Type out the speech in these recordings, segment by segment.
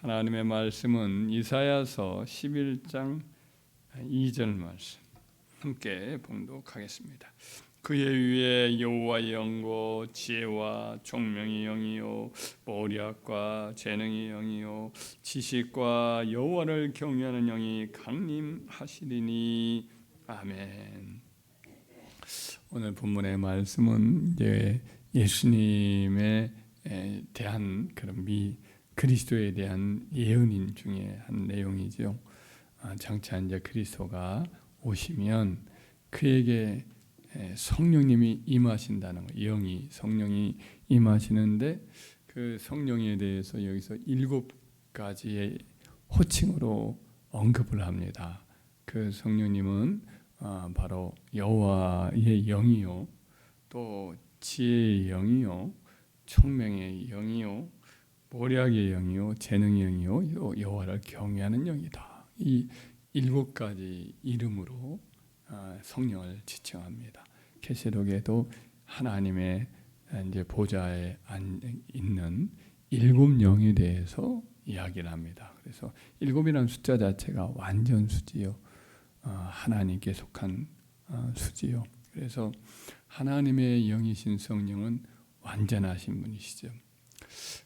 하나님의 말씀은 이사야서 11장 2절 말씀 함께 봉독하겠습니다. 그의 위에 여호와의 영과 지혜와 총명의 영이요 모략과 재능의 영이요 지식과 여호와를 경외하는 영이 강림하시리니. 아멘. 오늘 본문의 말씀은 이제 예수님에 대한 그런 그리스도에 대한 예언인 중에 한 내용이죠. 장차 이제 그리스도가 오시면 그에게 성령님이 임하신다는 거, 성령이 임하시는데 그 성령에 대해서 여기서 7가지의 호칭으로 언급을 합니다. 그 성령님은 바로 여호와의 영이요, 또 지혜의 영이요, 총명의 영이요, 모략의 영이요, 재능의 영이요, 여호와를 경외하는 영이다. 이 7가지 이름으로 성령을 지칭합니다. 계시록에도 하나님의 이제 보좌에 있는 7영에 대해서 이야기를 합니다. 그래서 7이라는 숫자 자체가 완전수지요, 하나님께 속한 수지요. 그래서 하나님의 영이신 성령은 완전하신 분이시죠.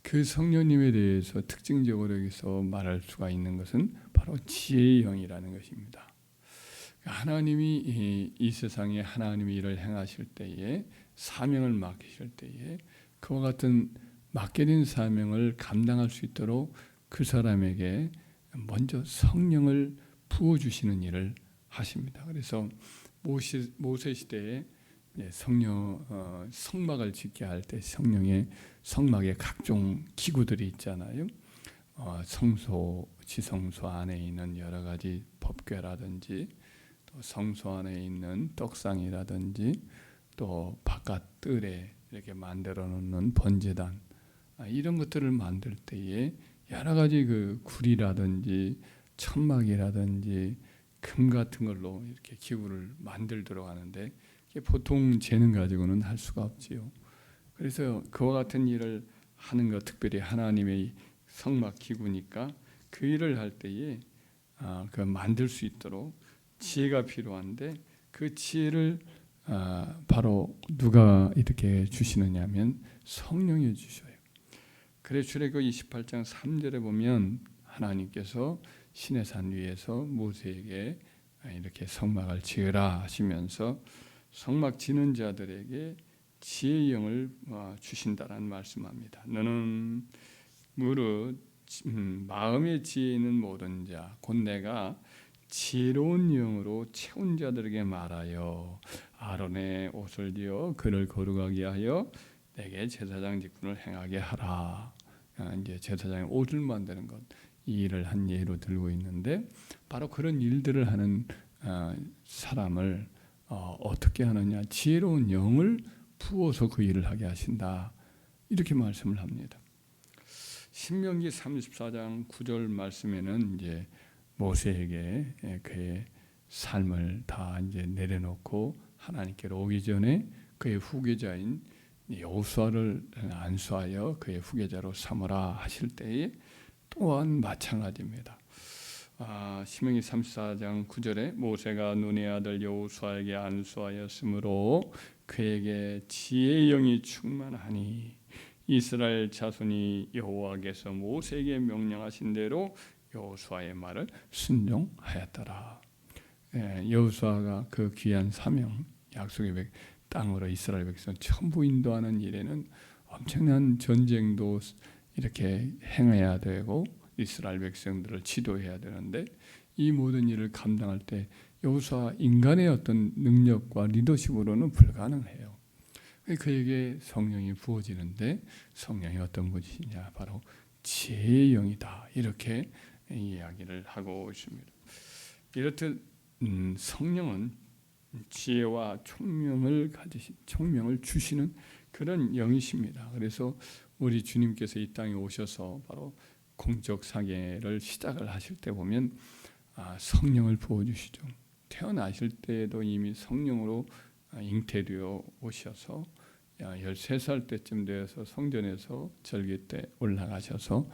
그 성령님에 대해서 특징적으로 여기서 말할 수가 있는 것은 바로 지혜의 영이라는 것입니다. 하나님이 이 세상에 하나님의 일을 행하실 때에, 사명을 맡기실 때에 그와 같은 맡겨진 사명을 감당할 수 있도록 그 사람에게 먼저 성령을 부어주시는 일을 하십니다. 그래서 모세 시대에 성막을 짓게 할 때 성령의 성막에 각종 기구들이 있잖아요. 지성소 안에 있는 여러 가지 법궤라든지, 또 성소 안에 있는 떡상이라든지, 또 바깥 뜰에 이렇게 만들어 놓는 번제단, 이런 것들을 만들 때에 여러 가지 그 구리라든지 천막이라든지 금 같은 걸로 이렇게 기구를 만들도록 하는데, 보통 재능 가지고는 할 수가 없지요. 그래서 그와 같은 일을 하는 것, 특별히 하나님의 성막 기구니까 그 일을 할 때에 그 만들 수 있도록 지혜가 필요한데, 그 지혜를 바로 누가 이렇게 주시느냐 하면 성령이 주셔요. 그래서 출애굽기 28장 3절에 보면 하나님께서 시내산 위에서 모세에게 이렇게 성막을 지으라 하시면서 성막 지는 자들에게 지혜의 영을 주신다라는 말씀합니다. 너는 무릇 마음의 지혜 있는 모든 자, 곧 내가 지혜로운 영으로 채운 자들에게 말하여 아론의 옷을 지어 그를 거룩하게 하여 내게 제사장 직분을 행하게 하라. 이제 제사장의 옷을 만드는 것, 이 일을 한 예로 들고 있는데, 바로 그런 일들을 하는 사람을 어떻게 하느냐, 지혜로운 영을 부어서 그 일을 하게 하신다, 이렇게 말씀을 합니다. 신명기 34장 9절 말씀에는 이제 모세에게 그의 삶을 다 이제 내려놓고 하나님께로 오기 전에 그의 후계자인 여호수아를 안수하여 그의 후계자로 삼으라 하실 때에 또한 마찬가지입니다. 신명기 34장 9절에 모세가 눈의 아들 여호수아에게 안수하였으므로 그에게 지혜의 영이 충만하니 이스라엘 자손이 여호와께서 모세에게 명령하신 대로 여호수아의 말을 순종하였더라. 여호수아가 그 귀한 사명, 약속의 땅으로 이스라엘 백성 전부 인도하는 일에는 엄청난 전쟁도 이렇게 행해야 되고 이스라엘 백성들을 지도해야 되는데, 이 모든 일을 감당할 때 여호수아 인간의 어떤 능력과 리더십으로는 불가능해요. 그에게 성령이 부어지는데, 성령이 어떤 분이시냐, 바로 지혜의 영이다, 이렇게 이야기를 하고 있습니다. 이렇듯 성령은 지혜와 총명을 주시는 그런 영이십니다. 그래서 우리 주님께서 이 땅에 오셔서 바로 공적 사계를 시작을 하실 때 보면 성령을 부어주시죠. 태어나실 때에도 이미 성령으로 잉태되어 오셔서 13살 때쯤 되어서 성전에서 절기 때 올라가셔서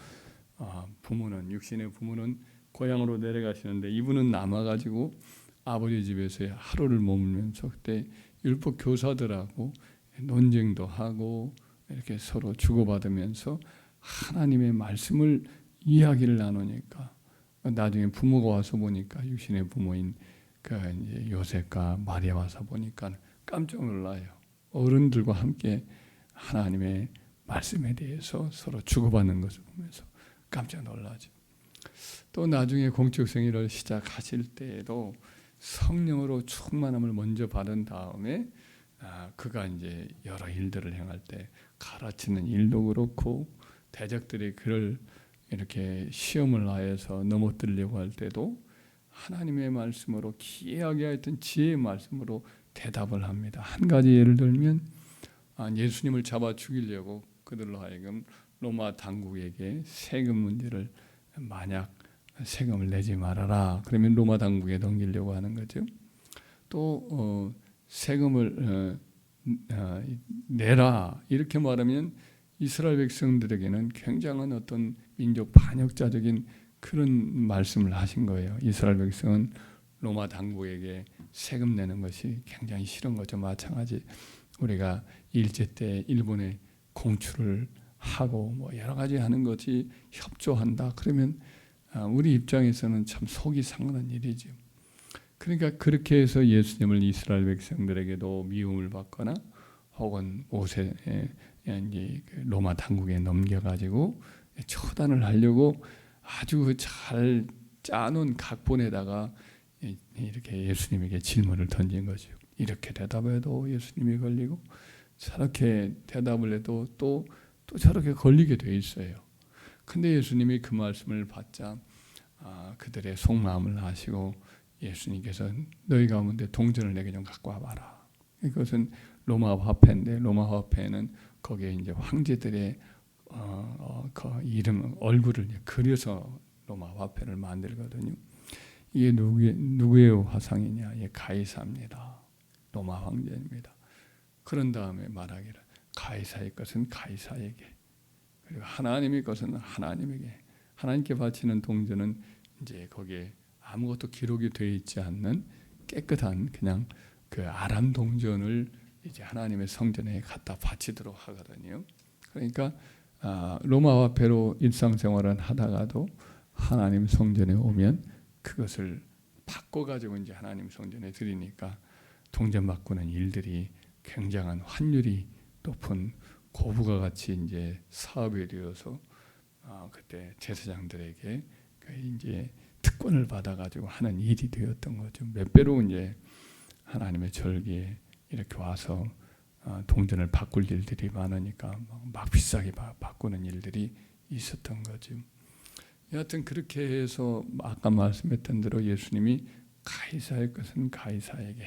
부모는 육신의 부모는 고향으로 내려가시는데 이분은 남아가지고 아버지 집에서 하루를 머물면서 그때 율법 교사들하고 논쟁도 하고 이렇게 서로 주고받으면서 하나님의 말씀을 이야기를 나누니까 나중에 부모가 와서 보니까 육신의 부모인 그 이제 요셉과 마리아 와서 보니까 깜짝 놀라요. 어른들과 함께 하나님의 말씀에 대해서 서로 주고받는 것을 보면서 깜짝 놀라죠. 또 나중에 공적 생활을 시작하실 때에도 성령으로 충만함을 먼저 받은 다음에 그가 이제 여러 일들을 행할 때 가르치는 일도 그렇고 대적들이 그를 이렇게 시험을 하여서 넘어뜨리려고 할 때도 하나님의 말씀으로 기이하게 하여튼 지혜의 말씀으로 대답을 합니다. 한 가지 예를 들면 예수님을 잡아 죽이려고 그들로 하여금 로마 당국에게 세금 문제를 만약 세금을 내지 말아라 그러면 로마 당국에 넘기려고 하는 거죠. 또 세금을 내라 이렇게 말하면 이스라엘 백성들에게는 굉장한 어떤 민족 반역자적인 그런 말씀을 하신 거예요. 이스라엘 백성은 로마 당국에게 세금 내는 것이 굉장히 싫은 거죠. 마찬가지 우리가 일제 때 일본에 공출을 하고 뭐 여러 가지 하는 것이 협조한다. 그러면 우리 입장에서는 참 속이 상하는 일이죠. 그러니까 그렇게 해서 예수님을 이스라엘 백성들에게도 미움을 받거나 혹은 모세 이제 로마 당국에 넘겨가지고 처단을 하려고 아주 잘 짜놓은 각본에다가 이렇게 예수님에게 질문을 던진 거죠. 이렇게 대답해도 예수님이 걸리고 저렇게 대답을 해도 또 저렇게 걸리게 돼 있어요. 근데 예수님이 그 말씀을 받자 그들의 속마음을 아시고 예수님께서 너희 가운데 동전을 내게 좀 갖고 와봐라. 이것은 로마 화폐인데 로마 화폐는 거기에 이제 황제들의 그 이름 얼굴을 그려서 로마 화폐를 만들거든요. 이게 누구의 화상이냐? 이게 가이사입니다. 로마 황제입니다. 그런 다음에 말하기를 가이사의 것은 가이사에게 그리고 하나님의 것은 하나님에게 하나님께 바치는 동전은 이제 거기에 아무것도 기록이 되어 있지 않는 깨끗한 그냥 그 아람 동전을 이제 하나님의 성전에 갖다 바치도록 하거든요. 그러니까 로마 화폐로 일상생활을 하다가도 하나님 성전에 오면 그것을 바꿔가지고 이제 하나님 성전에 드리니까 동전 바꾸는 일들이 굉장한 환율이 높은 고부가 같이 이제 사업이 되어서 그때 제사장들에게 이제 특권을 받아가지고 하는 일이 되었던 거죠. 몇 배로 이제 하나님의 절기에 이렇게 와서 동전을 바꿀 일들이 많으니까 막 비싸게 바꾸는 일들이 있었던 거죠. 여하튼 그렇게 해서 아까 말씀했던 대로 예수님이 가이사의 것은 가이사에게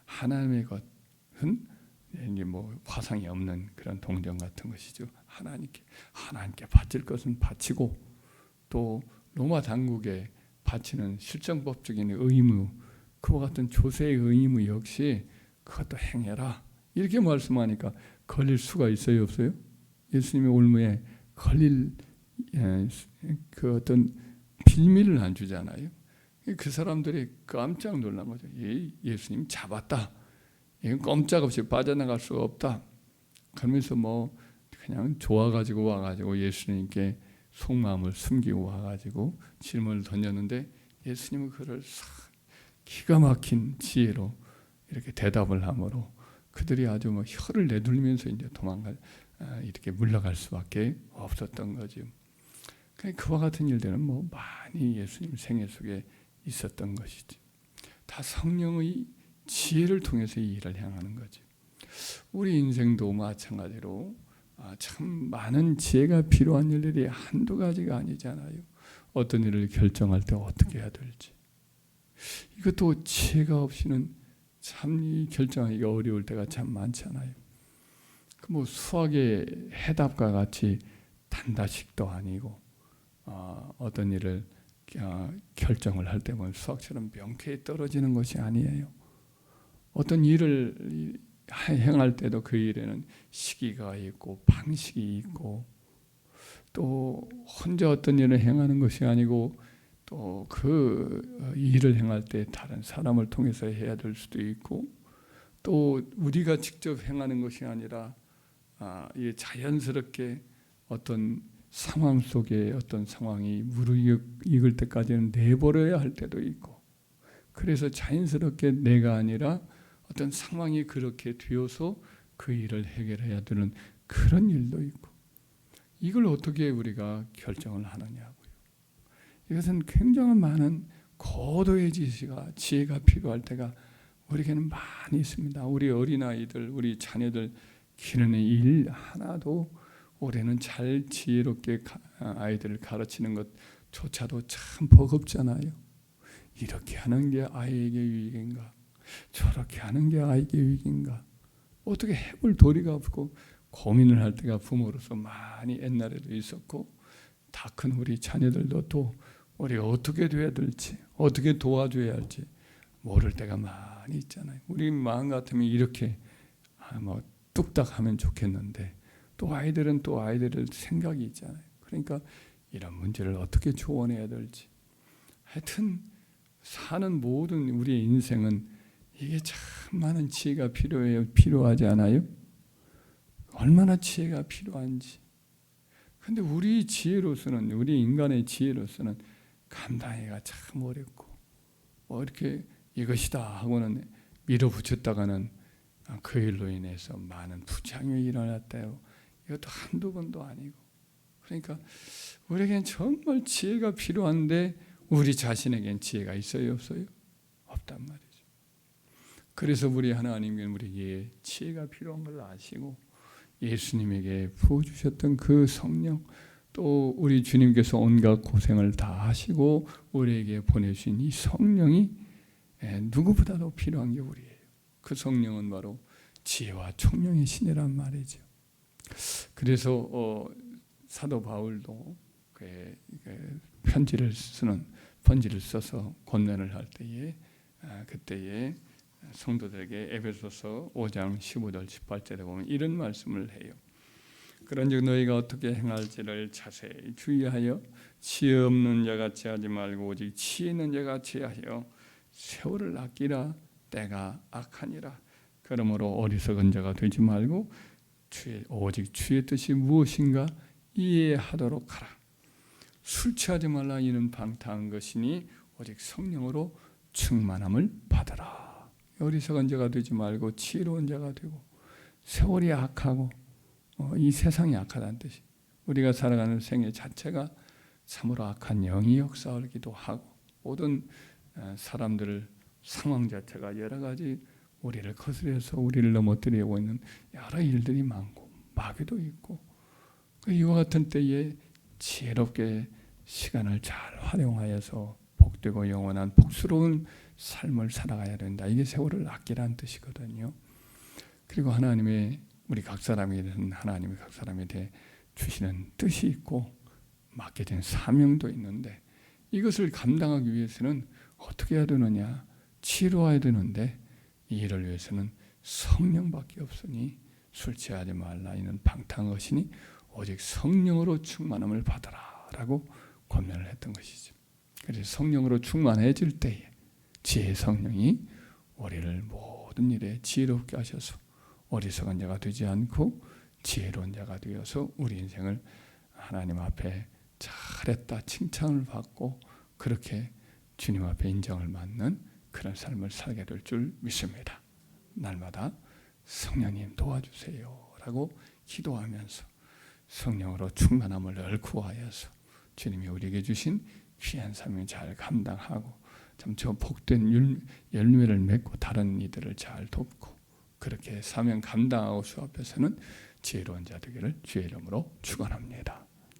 하나님의 것은 이제 뭐 화상이 없는 그런 동전 같은 것이죠. 하나님께 바칠 것은 바치고 또 로마 당국에 바치는 실정법적인 의무 그와 같은 조세의 의무 역시 그것도 행해라 이렇게 말씀하니까 걸릴 수가 있어요 없어요? 예수님의 올무에 걸릴 그 어떤 빌미를 안 주잖아요. 그 사람들이 깜짝 놀란 거죠. 예수님 잡았다. 이건 꼼짝없이 빠져나갈 수가 없다. 그러면서 뭐 그냥 좋아가지고 와가지고 예수님께 속마음을 숨기고 와가지고 질문을 던졌는데 예수님은 그를 기가 막힌 지혜로 이렇게 대답을 하므로 그들이 아주 뭐 혀를 내둘면서 이제 이렇게 물러갈 수밖에 없었던 거죠. 그와 같은 일들은 뭐 많이 예수님 생애 속에 있었던 것이지. 다 성령의 지혜를 통해서 이 일을 행하는 거죠. 우리 인생도 마찬가지로 참 많은 지혜가 필요한 일들이 한두 가지가 아니잖아요. 어떤 일을 결정할 때 어떻게 해야 될지. 이것도 지혜가 없이는 참 이 결정하기가 어려울 때가 참 많잖아요. 뭐 수학의 해답과 같이 단다식도 아니고 어떤 일을 결정을 할 때 보면 수학처럼 명쾌히 떨어지는 것이 아니에요. 어떤 일을 행할 때도 그 일에는 시기가 있고 방식이 있고 또 혼자 어떤 일을 행하는 것이 아니고 또 그 일을 행할 때 다른 사람을 통해서 해야 될 수도 있고 또 우리가 직접 행하는 것이 아니라 이 자연스럽게 어떤 상황 속에 어떤 상황이 무르익을 때까지는 내버려야 할 때도 있고 그래서 자연스럽게 내가 아니라 어떤 상황이 그렇게 되어서 그 일을 해결해야 되는 그런 일도 있고 이걸 어떻게 우리가 결정을 하느냐고요. 이것은 굉장히 많은 고도의 지혜가 필요할 때가 우리에게는 많이 있습니다. 우리 어린아이들, 우리 자녀들 기르는 일 하나도 올해는 잘 지혜롭게 아이들을 가르치는 것조차도 참 버겁잖아요. 이렇게 하는 게 아이에게 유익인가? 저렇게 하는 게 아이에게 유익인가? 어떻게 해볼 도리가 없고 고민을 할 때가 부모로서 많이 옛날에도 있었고 다 큰 우리 자녀들도 또 우리 어떻게 돼야 될지 어떻게 도와줘야 할지 모를 때가 많이 있잖아요. 우리 마음 같으면 이렇게 뭐 뚝딱 하면 좋겠는데 또 아이들은 또 아이들의 생각이 있잖아요. 그러니까 이런 문제를 어떻게 조언해야 될지 하여튼 사는 모든 우리의 인생은 이게 참 많은 지혜가 필요하지 않아요? 얼마나 지혜가 필요한지. 근데 우리 지혜로서는 우리 인간의 지혜로서는 감당하기가 참 어렵고 이렇게 이것이다 하고는 밀어붙였다가는 그 일로 인해서 많은 부작용이 일어났대요. 이것도 한두 번도 아니고 그러니까 우리에겐 정말 지혜가 필요한데 우리 자신에겐 지혜가 있어요 없어요? 없단 말이죠. 그래서 우리 하나님은 우리에게 지혜가 필요한 걸 아시고 예수님에게 부어주셨던 그 성령 또 우리 주님께서 온갖 고생을 다 하시고 우리에게 보내주신 이 성령이 누구보다도 필요한 게 우리예요. 그 성령은 바로 지혜와 총명의 신이란 말이죠. 그래서 사도 바울도 편지를 써서 권면을 할 때에 그때에 성도들에게 에베소서 5장 15절 18절에 보면 이런 말씀을 해요. 그런즉 너희가 어떻게 행할지를 자세히 주의하여 지혜 없는 자같이 하지 말고 오직 지혜 있는 자같이 하여 세월을 아끼라. 때가 악하니라. 그러므로 어리석은 자가 되지 말고 오직 주의 뜻이 무엇인가 이해하도록 하라. 술 취하지 말라. 이는 방탕한 것이니 오직 성령으로 충만함을 받으라. 어리석은 자가 되지 말고 지혜로운 자가 되고 세월이 악하고 이 세상이 악하다는 뜻이 우리가 살아가는 생애 자체가 참으로 악한 영이 역사하기도 하고 모든 사람들을 상황 자체가 여러 가지 우리를 거스려서 우리를 넘어뜨리고 있는 여러 일들이 많고 마귀도 있고 이와 같은 때에 지혜롭게 시간을 잘 활용하여서 복되고 영원한 복스러운 삶을 살아가야 된다. 이게 세월을 아끼라는 뜻이거든요. 그리고 하나님의 우리 각 사람에 대한 하나님의 각 사람에 대해 주시는 뜻이 있고 맡겨진 사명도 있는데 이것을 감당하기 위해서는 어떻게 해야 되느냐? 치료해야 되는데 이 일을 위해서는 성령밖에 없으니 술 취하지 말라. 이는 방탕한 것이니 오직 성령으로 충만함을 받아라라고 권면을 했던 것이죠. 그래서 성령으로 충만해질 때에 지혜의 성령이 우리를 모든 일에 지혜롭게 하셔서 어리석은 자가 되지 않고 지혜로운 자가 되어서 우리 인생을 하나님 앞에 잘했다 칭찬을 받고 그렇게 주님 앞에 인정을 받는 그런 삶을 살게 될 줄 믿습니다. 날마다 성령님 도와주세요 라고 기도하면서 성령으로 충만함을 늘 구하여서 주님이 우리에게 주신 귀한 삶을 잘 감당하고 참 저 복된 열매를 맺고 다른 이들을 잘 돕고 그렇게 사명 감당하고 수 앞에서는 지혜로운 자 되기를 주의 이름으로 축원합니다.